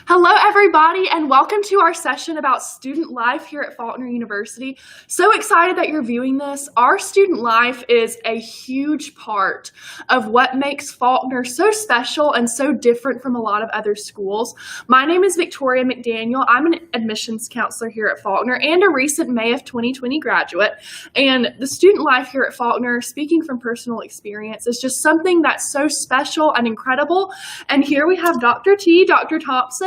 Hello, everybody, and welcome to our session about student life here at Faulkner University. So excited that you're viewing this. Our student life is a huge part of what makes Faulkner so special and so different from a lot of other schools. My name is Victoria McDaniel. I'm an admissions counselor here at Faulkner and a recent May of 2020 graduate. And the student life here at Faulkner, speaking from personal experience, is just something that's so special and incredible. And here we have Dr. Thompson,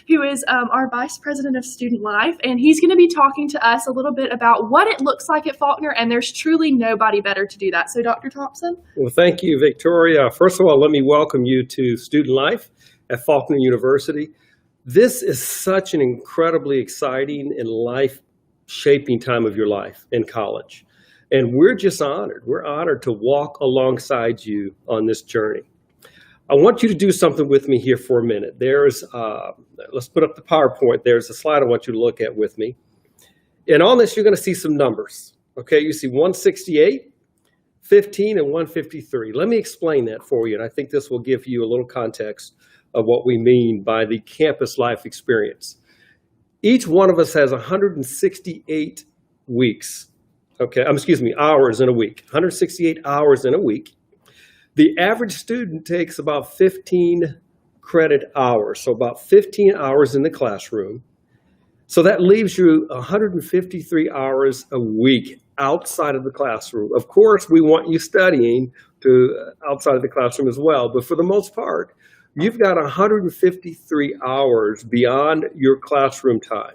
who is our Vice President of Student Life, and he's going to be talking to us a little bit about what it looks like at Faulkner, and there's truly nobody better to do that. So, Dr. Thompson? Well, thank you, Victoria. First of all, let me welcome you to Student Life at Faulkner University. This is such an incredibly exciting and life-shaping time of your life in college, and we're just honored. We're honored to walk alongside you on this journey. I want you to do something with me here for a minute. Let's put up the PowerPoint. There's a slide I want you to look at with me. And on this, you're going to see some numbers. Okay, you see 168, 15, and 153. Let me explain that for you, and I think this will give you a little context of what we mean by the campus life experience. Each one of us has 168 weeks. Hours in a week. 168 hours in a week. The average student takes about 15 credit hours, so about 15 hours in the classroom. So that leaves you 153 hours a week outside of the classroom. Of course, we want you studying outside of the classroom as well, but for the most part, you've got 153 hours beyond your classroom time.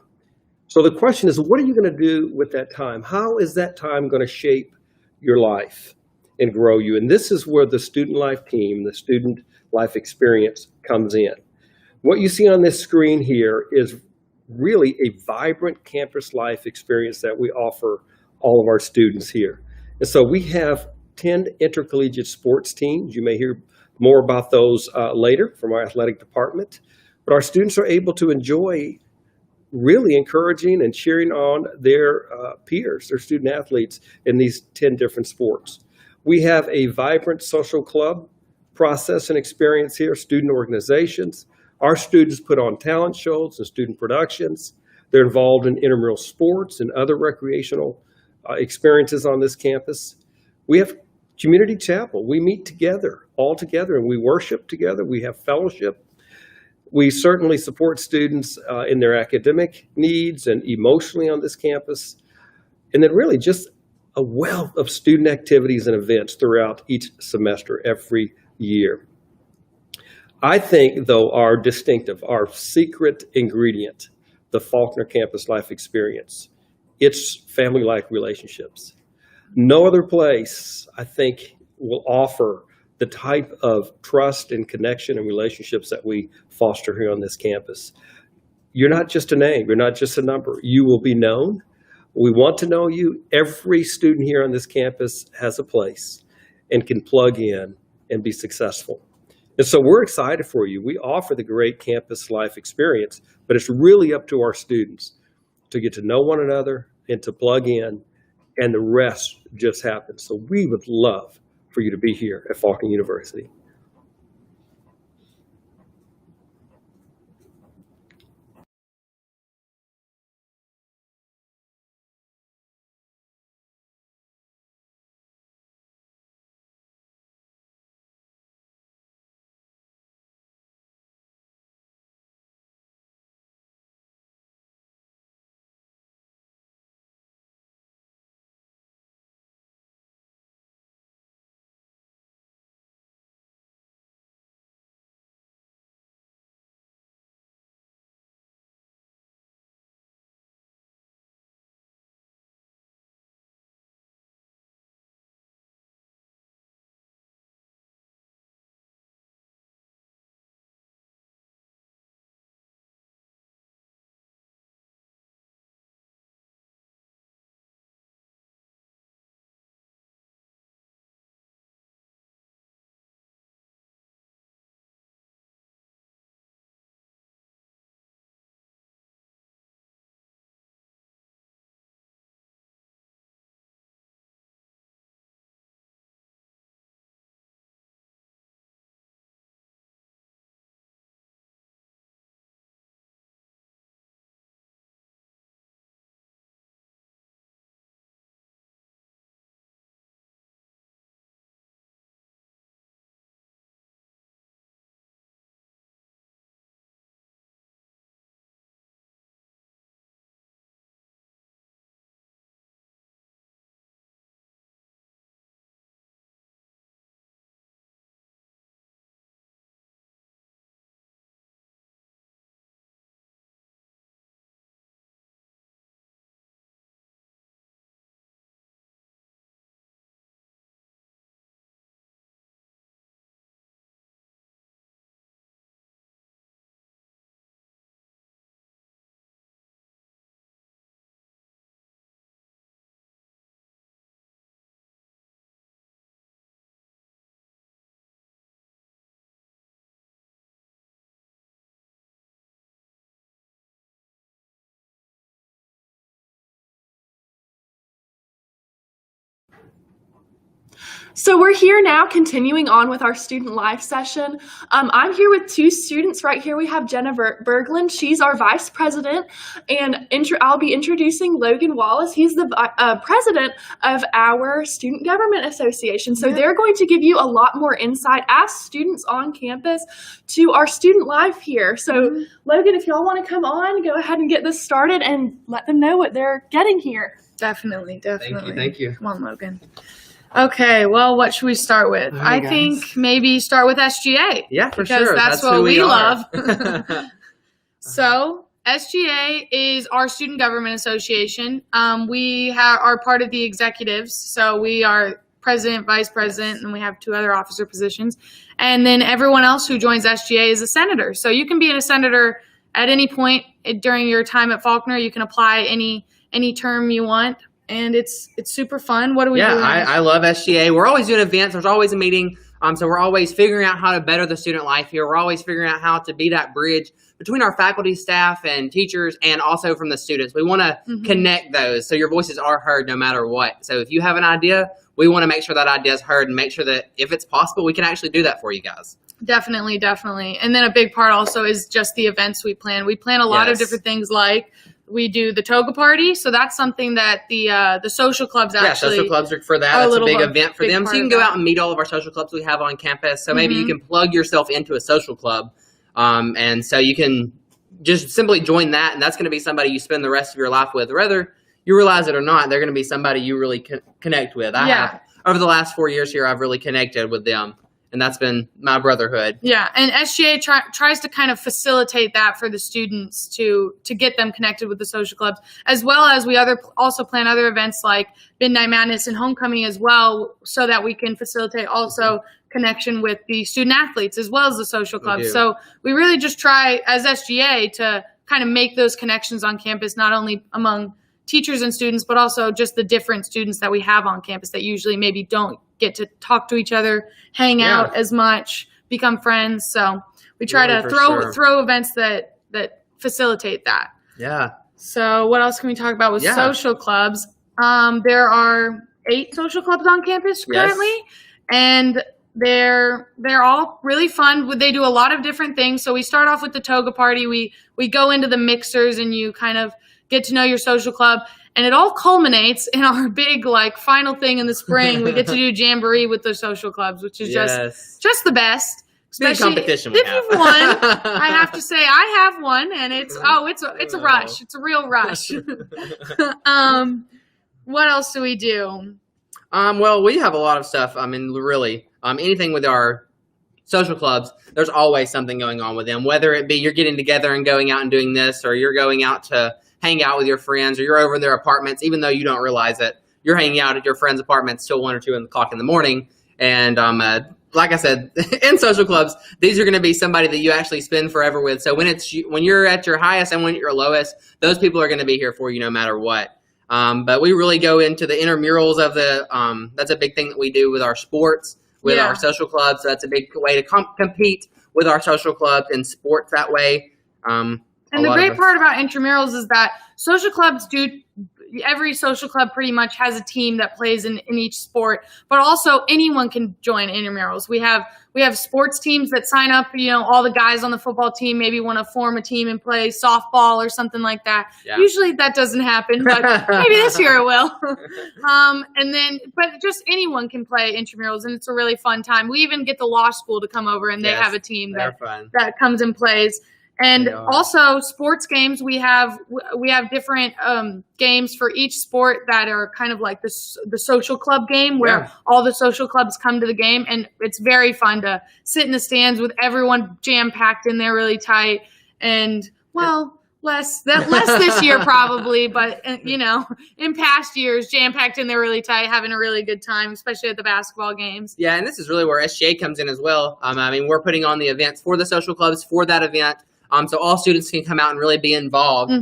So the question is, what are you going to do with that time? How is that time going to shape your life and grow you? And this is where the student life team, the student life experience comes in. What you see on this screen here is really a vibrant campus life experience that we offer all of our students here. And so we have 10 intercollegiate sports teams. You may hear more about those later from our athletic department. But our students are able to enjoy really encouraging and cheering on their peers, their student athletes in these 10 different sports. We have a vibrant social club process and experience here, student organizations. Our students put on talent shows and student productions. They're involved in intramural sports and other recreational experiences on this campus. We have community chapel. We meet together, all together, and we worship together. We have fellowship. We certainly support students in their academic needs and emotionally on this campus. And then really just a wealth of student activities and events throughout each semester, every year. I think, though, our secret ingredient, the Faulkner campus life experience, it's family-like relationships. No other place, I think, will offer the type of trust and connection and relationships that we foster here on this campus. You're not just a name, you're not just a number. You will be known. We want to know you. Every student here on this campus has a place and can plug in and be successful. And so we're excited for you. We offer the great campus life experience, but it's really up to our students to get to know one another and to plug in, and the rest just happens. So we would love for you to be here at Faulkner University. So we're here now continuing on with our student life session. I'm here with two students. Right here we have Jenna Berglund. She's our vice president. And I'll be introducing Logan Wallace. He's the president of our Student Government Association. So they're going to give you a lot more insight as students on campus to our student life here. So Logan, if y'all want to come on, go ahead and get this started and let them know what they're getting here. Definitely. Thank you. Come on, Logan. Okay, well, what should we start with? Right, I think maybe start with SGA. Yeah, for because sure. that's who what we are. love. So, SGA is our Student Government Association. We are part of the executives, so we are president, vice president, and we have two other officer positions. And then everyone else who joins SGA is a senator. So you can be a senator at any point during your time at Faulkner. You can apply any term you want. And it's super fun. What do we do? I love SGA. We're always doing events. There's always a meeting. So we're always figuring out how to better the student life here. We're always figuring out how to be that bridge between our faculty, staff, and teachers, and also from the students. We want to connect those so your voices are heard no matter what. So if you have an idea, we want to make sure that idea is heard and make sure that if it's possible, we can actually do that for you guys. Definitely. And then a big part also is just the events we plan. We plan a lot of different things, like we do the toga party, so that's something that the social clubs actually. Yeah, social clubs are for that. That's a big event for them. So you can go out and meet all of our social clubs we have on campus. So maybe you can plug yourself into a social club, and so you can just simply join that, and that's going to be somebody you spend the rest of your life with, whether you realize it or not. They're going to be somebody you really connect with. I have over the last 4 years here. I've really connected with them. And that's been my brotherhood. Yeah, and SGA tries to kind of facilitate that for the students to get them connected with the social clubs, as well as we also plan other events like Midnight Madness and Homecoming as well, so that we can facilitate also connection with the student athletes as well as the social clubs. So we really just try as SGA to kind of make those connections on campus, not only among teachers and students, but also just the different students that we have on campus that usually maybe don't get to talk to each other, hang out as much, become friends. So we try to throw events that facilitate that. Yeah. So what else can we talk about with social clubs? There are 8 social clubs on campus currently, and they're all really fun. They do a lot of different things. So we start off with the toga party. We go into the mixers, and you kind of get to know your social club. And it all culminates in our big, final thing in the spring. We get to do Jamboree with the social clubs, which is just the best. Especially competition if you've won. I have to say I have won, and it's a rush. It's a real rush. What else do we do? Well, we have a lot of stuff. I mean, really, anything with our social clubs, there's always something going on with them, whether it be you're getting together and going out and doing this, or you're going out to hang out with your friends, or you're over in their apartments, even though you don't realize it. You're hanging out at your friend's apartments till 1 or 2 o'clock in the morning. And like I said, in social clubs, these are going to be somebody that you actually spend forever with. So when you're at your highest and when you're lowest, those people are going to be here for you no matter what. But we really go into the intramurals of that's a big thing that we do with our sports, with our social clubs. So that's a big way to compete with our social clubs in sports that way. And the great part about intramurals is that social clubs every social club pretty much has a team that plays in each sport, but also anyone can join intramurals. We have sports teams that sign up, all the guys on the football team maybe want to form a team and play softball or something like that. Yeah. Usually that doesn't happen, but maybe this year it will. But just anyone can play intramurals, and it's a really fun time. We even get the law school to come over, and they have a team that comes and plays. And also sports games, we have different games for each sport that are kind of like the social club game, where all the social clubs come to the game, and it's very fun to sit in the stands with everyone jam-packed in there really tight. And less this year probably, but in past years, jam-packed in there really tight, having a really good time, especially at the basketball games. Yeah, and this is really where SGA comes in as well. We're putting on the events for the social clubs for that event. So all students can come out and really be involved.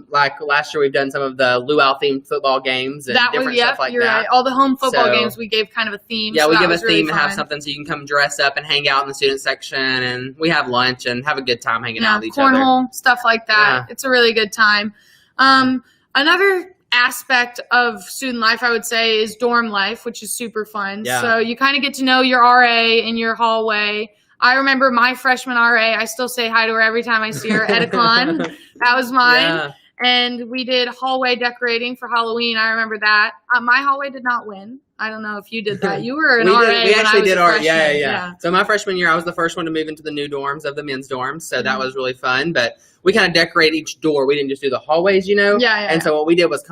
Like last year, we've done some of the luau themed football games and different stuff like that. Right. All the home football games, we gave kind of a theme. Yeah, we give a theme and have something so you can come dress up and hang out in the student section, and we have lunch and have a good time hanging out with each other. Cornhole, stuff like that. Yeah. It's a really good time. Another aspect of student life, I would say, is dorm life, which is super fun. Yeah. So you kind of get to know your RA in your hallway. I remember my freshman RA. I still say hi to her every time I see her. Edicon. That was mine. Yeah. And we did hallway decorating for Halloween. I remember that. My hallway did not win. I don't know if you did that. You were an RA. We actually did our freshman. yeah. So my freshman year, I was the first one to move into the new dorms of the men's dorms. So that was really fun. But we kind of decorate each door. We didn't just do the hallways, Yeah. And so what we did was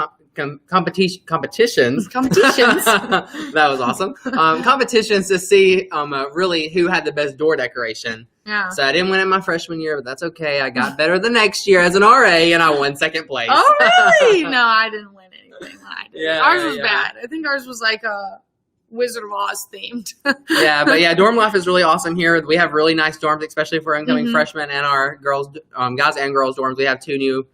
competitions. Competitions. That was awesome. Competitions to see really who had the best door decoration. Yeah. So I didn't win it my freshman year, but that's okay. I got better the next year as an RA, and I won second place. Oh, really? No, I didn't win anything when I did. Yeah, ours was yeah. bad. I think ours was like a Wizard of Oz themed. Yeah, but yeah, dorm life is really awesome here. We have really nice dorms, especially for incoming Mhm. freshmen and our girls, guys and girls dorms. We have two new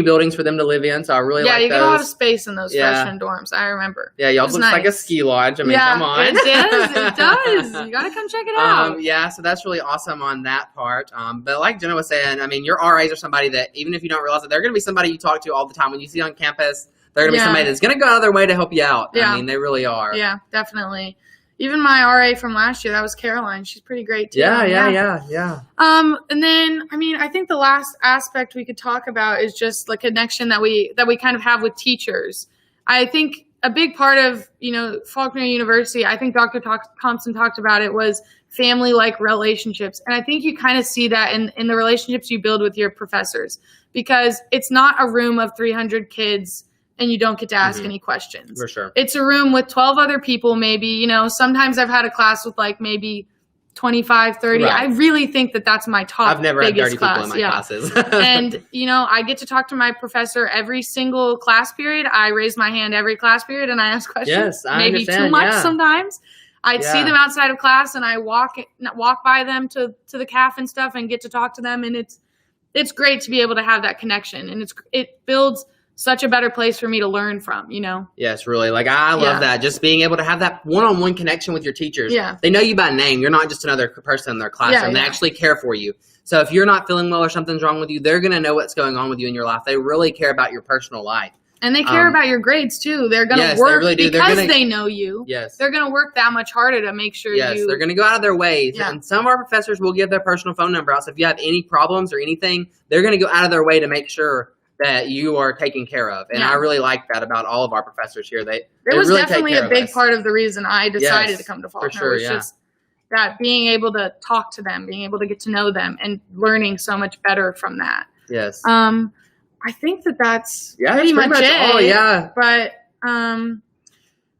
buildings for them to live in, so I really like you those. get a lot of space in those Yeah. freshman dorms. I remember. Yeah, y'all It was looks like a nice. ski lodge. I mean, yeah, come on. it does. It does. You gotta come check it out. Yeah, so that's really awesome on that part. But like Jenna was saying, I mean, your RAs are somebody that even if you don't realize it, they're going to be somebody you talk to all the time. When you see on campus, they're going to be Yeah. somebody that's going to go out of their way to help you out. Yeah. I mean, they really are. Yeah, definitely. Even my RA from last year, that was Caroline. She's pretty great too. Yeah. And then I mean, I think the last aspect we could talk about is just the connection that we kind of have with teachers. I think a big part of, Faulkner University, I think Dr. Thompson talked about it, was family-like relationships. And I think you kind of see that in the relationships you build with your professors, because it's not a room of 300 kids and you don't get to ask any questions. For sure. It's a room with 12 other people, maybe. Sometimes I've had a class with maybe 25, 30. Right. I really think that that's my top I've never had 30 biggest people class. in my classes. And, I get to talk to my professor every single class period. I raise my hand every class period and I ask questions. Yes, I maybe understand, too much yeah. sometimes. I'd see Yeah. them outside of class and I walk by them to the CAF and stuff and get to talk to them. And it's great to be able to have that connection. And it builds such a better place for me to learn from, Yes, really. I love that. Just being able to have that one-on-one connection with your teachers. Yeah. They know you by name. You're not just another person in their classroom. They actually care for you. So if you're not feeling well or something's wrong with you, they're going to know what's going on with you in your life. They really care about your personal life. And they care about your grades too. They're going to Yes, they work really do. because they know you. Yes. They're going to work that much harder to make sure Yes, you. they're going to go out of their ways. Yeah. And some of our professors will give their personal phone number out. So if you have any problems or anything, they're going to go out of their way to make sure that you are taken care of. And Yeah. I really like that about all of our professors here. They It was really take definitely care a of big us. part of the reason I decided Yes, to come to for Faulkner. sure, was yeah. just that being able to talk to them, being able to get to know them, and learning so much better from that. Yes. I think that's Yeah, pretty that's much it. all. Yeah. But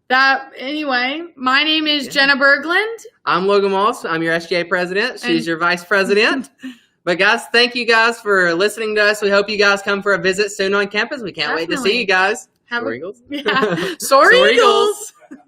that anyway, my name is Jenna Berglund. I'm Logan Moss. I'm your SGA president. She's And- your vice president. But guys, thank you guys for listening to us. We hope you guys come for a visit soon on campus. We can't wait to see Definitely. you guys. Have War a- Eagles. Yeah. Soar Soar Eagles. Eagles.